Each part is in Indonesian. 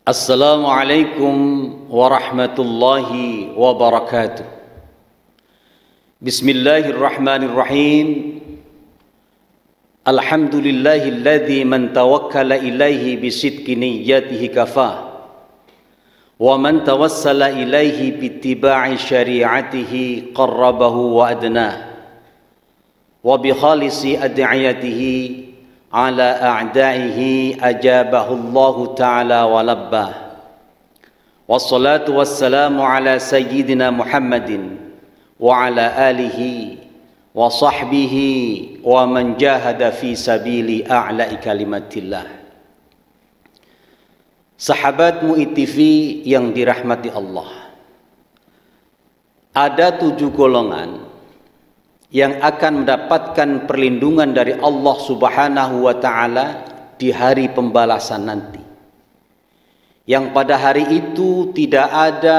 Assalamualaikum warahmatullahi wabarakatuh. Bismillahirrahmanirrahim. Alhamdulillahilladzi man tawakkala ilaihi bisidqi niyyatihi kafah, wa man tawassala ilaihi bittiba'i syari'atihi qarrabahu wa adnah, wa bi khalisi ad'iyatihi ala a'da'ihi ajabahu Allah ta'ala wa labbah. Wassalatu wassalamu ala sayyidina Muhammadin wa ala alihi wa sahbihi wa man jahada fi sabili a'la'i kalimatillah. Sahabat MUI TV yang dirahmati Allah, ada 7 golongan yang akan mendapatkan perlindungan dari Allah Subhanahu wa Ta'ala di hari pembalasan nanti, yang pada hari itu tidak ada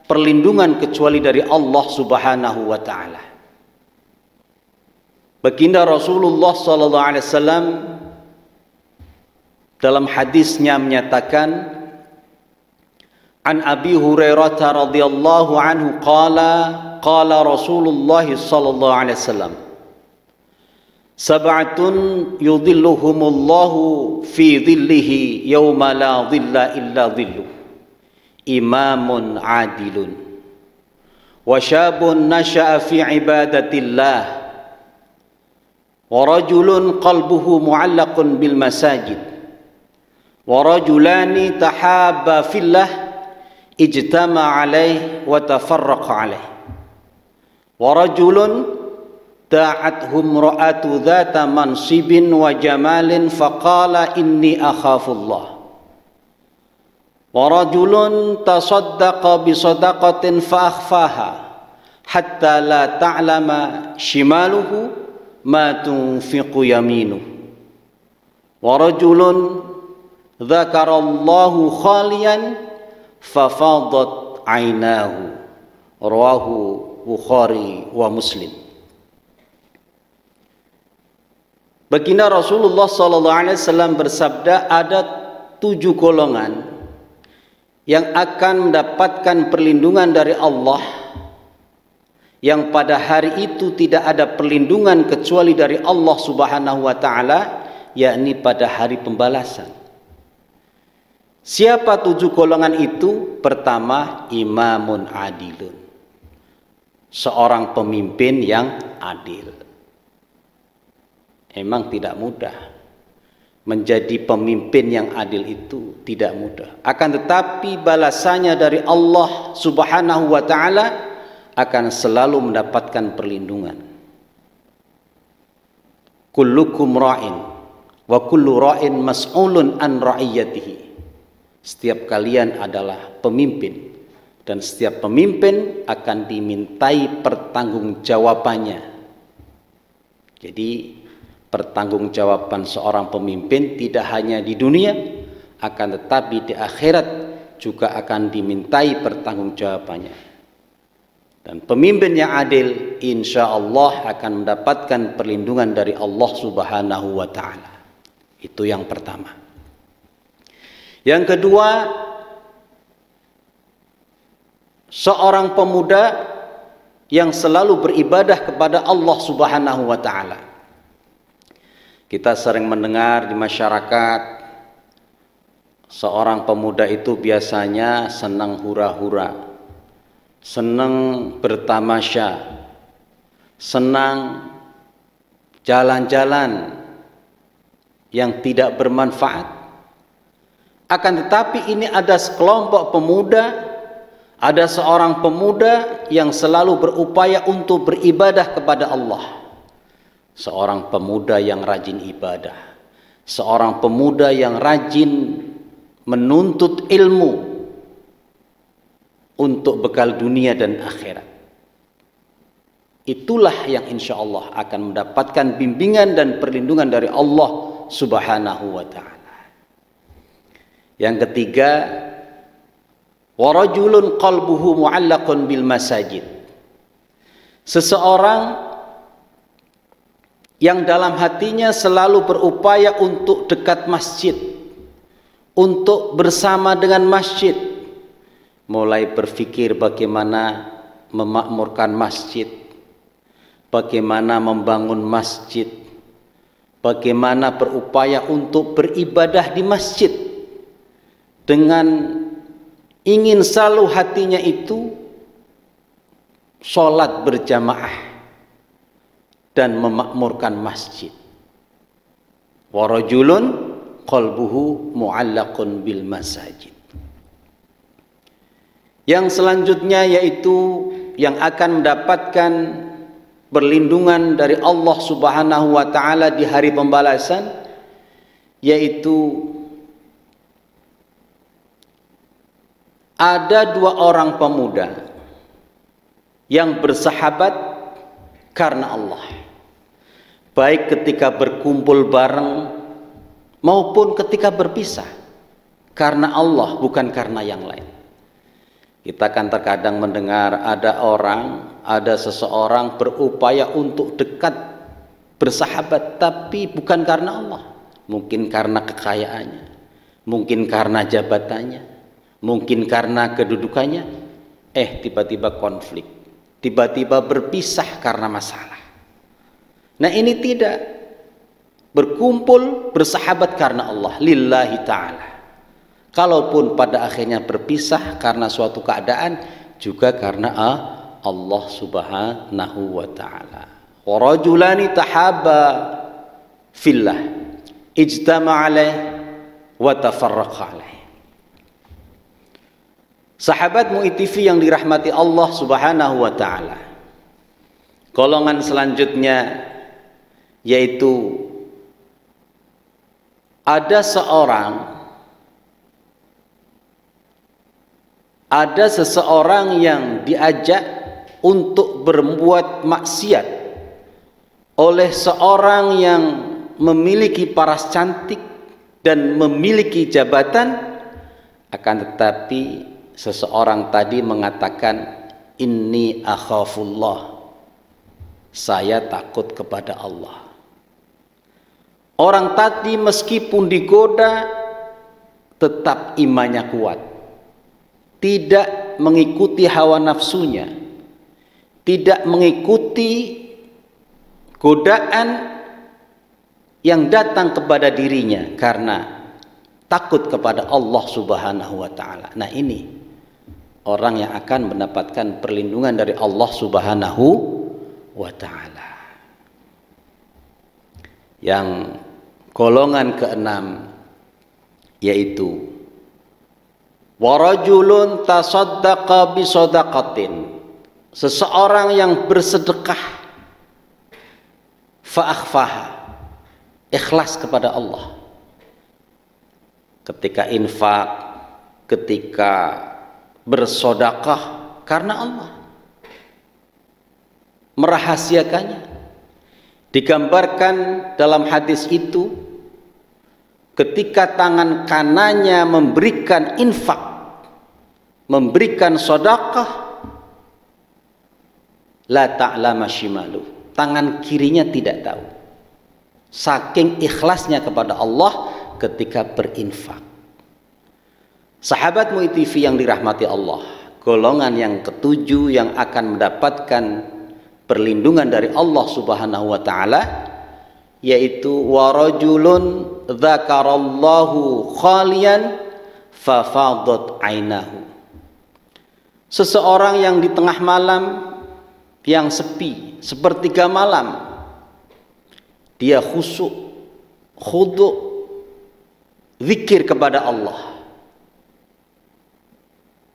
perlindungan kecuali dari Allah Subhanahu wa Ta'ala. Baginda Rasulullah sallallahu alaihi wasallam dalam hadisnya menyatakan, An Abi Hurairah radhiyallahu anhu qala Rasulullah sallallahu alaihi wasallam, sab'atun yudhilluhumullahu fi dhillihi yawma la dhilla illa dhilluh, imamun adilun, wa syabun nasha'a fi ibadatillah, wa rajulun qalbuhu mu'allaqun bil masajid, wa rajulani tahabba fillah ijtama alaih wa tafarraqa alaih, wa rajulun da'athum ra'atu dhata mansibin wa jamalin faqala inni akhafullah, wa rajulun tasaddaqa bi sadaqatin fa akhfaha hatta la ta'lama shimaluhu ma tunfiqu yaminuhu, wa rajulun dzakarallahu khaliyan fafadat ainahu, rawahu Bukhari wa Muslim. Baginda Rasulullah sallallahu alaihi wasallam bersabda, ada 7 golongan yang akan mendapatkan perlindungan dari Allah, yang pada hari itu tidak ada perlindungan kecuali dari Allah Subhanahu wa Ta'ala, yakni pada hari pembalasan. Siapa 7 golongan itu? Pertama, imamun adilun, seorang pemimpin yang adil. Emang tidak mudah menjadi pemimpin yang adil, itu tidak mudah. Akan tetapi balasannya dari Allah Subhanahu wa Ta'ala akan selalu mendapatkan perlindungan. Kullukum ra'in wa kullu ra'in mas'ulun an ra'iyatihi. Setiap kalian adalah pemimpin, dan setiap pemimpin akan dimintai pertanggungjawabannya. Jadi pertanggungjawaban seorang pemimpin tidak hanya di dunia, akan tetapi di akhirat juga akan dimintai pertanggungjawabannya. Dan pemimpin yang adil insya Allah akan mendapatkan perlindungan dari Allah Subhanahu wa Ta'ala. Itu yang pertama. Yang kedua, seorang pemuda yang selalu beribadah kepada Allah Subhanahu wa Ta'ala. Kita sering mendengar di masyarakat, seorang pemuda itu biasanya senang hura-hura, senang bertamasya, senang jalan-jalan yang tidak bermanfaat. Akan tetapi ini ada sekelompok pemuda, ada seorang pemuda yang selalu berupaya untuk beribadah kepada Allah. Seorang pemuda yang rajin ibadah, seorang pemuda yang rajin menuntut ilmu untuk bekal dunia dan akhirat. Itulah yang insya Allah akan mendapatkan bimbingan dan perlindungan dari Allah Subhanahu wa Ta'ala. Yang ketiga, wa rajulun qalbuhu mu'allaqun bil masajid. Seseorang yang dalam hatinya selalu berupaya untuk dekat masjid, untuk bersama dengan masjid, mulai berpikir bagaimana memakmurkan masjid, bagaimana membangun masjid, bagaimana berupaya untuk beribadah di masjid dengan ingin selalu hatinya itu sholat berjamaah dan memakmurkan masjid. Wa rajulun qalbuhu mu'allaqun bil masajid. Yang selanjutnya yaitu yang akan mendapatkan perlindungan dari Allah Subhanahu wa taala di hari pembalasan, yaitu ada dua orang pemuda yang bersahabat karena Allah, baik ketika berkumpul bareng maupun ketika berpisah, karena Allah bukan karena yang lain. Kita kan terkadang mendengar ada seseorang berupaya untuk dekat bersahabat, tapi bukan karena Allah, mungkin karena kekayaannya, mungkin karena jabatannya, mungkin karena kedudukannya, tiba-tiba konflik, tiba-tiba berpisah karena masalah. Nah, ini tidak, berkumpul bersahabat karena Allah, lillahi ta'ala. Kalaupun pada akhirnya berpisah karena suatu keadaan, juga karena Allah Subhanahu wa ta'ala. Wa rajulani tahabba fillah ijtama' alaih wa tafarraqa alaih. Sahabat MUI TV yang dirahmati Allah Subhanahu wa ta'ala, golongan selanjutnya yaitu ada seseorang yang diajak untuk berbuat maksiat oleh seorang yang memiliki paras cantik dan memiliki jabatan, akan tetapi seseorang tadi mengatakan, inni akhafullah, saya takut kepada Allah. Orang tadi meskipun digoda tetap imannya kuat, tidak mengikuti hawa nafsunya, tidak mengikuti godaan yang datang kepada dirinya karena takut kepada Allah Subhanahu wa ta'ala. Nah, ini orang yang akan mendapatkan perlindungan dari Allah Subhanahu wa ta'ala. Yang golongan keenam yaitu warajulun tasaddaqa bisadaqatin, seseorang yang bersedekah fa'akhfaha, ikhlas kepada Allah ketika infak, ketika bersedekah karena Allah, merahasiakannya. Digambarkan dalam hadis itu, ketika tangan kanannya memberikan infak, memberikan sedekah, la ta'lama shimalu, tangan kirinya tidak tahu, saking ikhlasnya kepada Allah ketika berinfak. Sahabat MUI TV yang dirahmati Allah, golongan yang ketujuh yang akan mendapatkan perlindungan dari Allah Subhanahu wa ta'ala yaitu warajulun dzakarallahu khalian fafadat ainahu, seseorang yang di tengah malam yang sepi, sepertiga malam, dia khusyuk, khudu', zikir kepada Allah,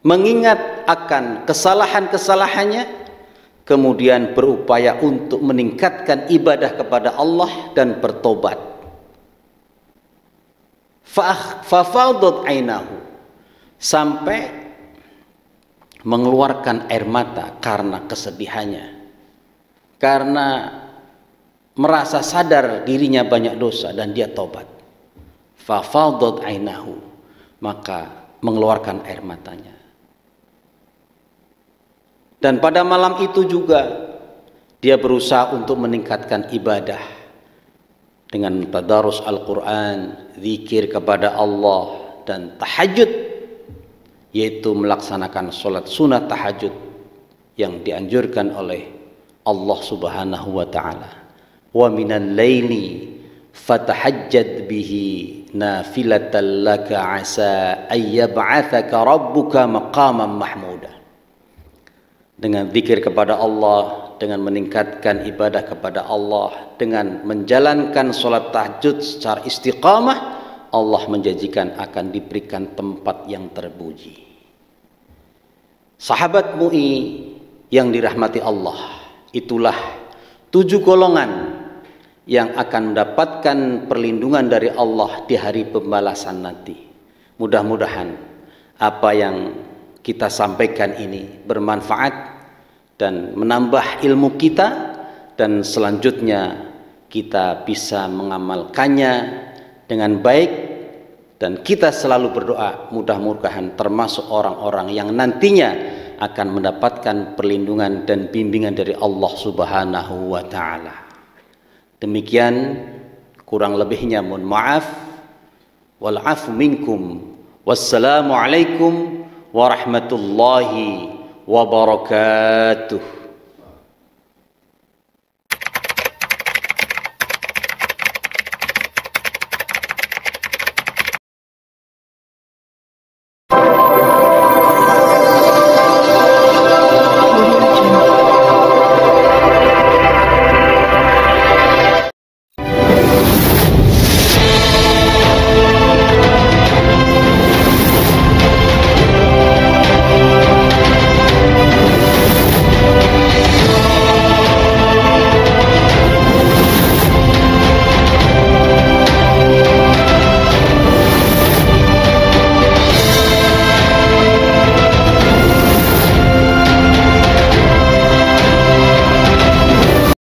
mengingat akan kesalahan-kesalahannya, kemudian berupaya untuk meningkatkan ibadah kepada Allah dan bertobat. Fafadat ainahu, sampai mengeluarkan air mata karena kesedihannya, karena merasa sadar dirinya banyak dosa dan dia tobat. Fafadat ainahu, maka mengeluarkan air matanya. Dan pada malam itu juga dia berusaha untuk meningkatkan ibadah dengan tadarus Al-Quran, zikir kepada Allah, dan tahajud, yaitu melaksanakan sholat sunat tahajud yang dianjurkan oleh Allah Subhanahu wa ta'ala. Wa minal laili fatahajjad bihi nafilatan laka asa ayyab'athaka rabbuka maqaman mahmuda. Dengan zikir kepada Allah, dengan meningkatkan ibadah kepada Allah, dengan menjalankan sholat tahajud secara istiqamah, Allah menjanjikan akan diberikan tempat yang terpuji. Sahabat MUI yang dirahmati Allah, itulah 7 golongan yang akan mendapatkan perlindungan dari Allah di hari pembalasan nanti. Mudah-mudahan apa yang kita sampaikan ini bermanfaat dan menambah ilmu kita, dan selanjutnya kita bisa mengamalkannya dengan baik, dan kita selalu berdoa mudah-mudahan termasuk orang-orang yang nantinya akan mendapatkan perlindungan dan bimbingan dari Allah Subhanahu wa ta'ala. Demikian, kurang lebihnya mohon maaf. Wal afu minkum. Wassalamualaikum warahmatullahi wabarakatuh.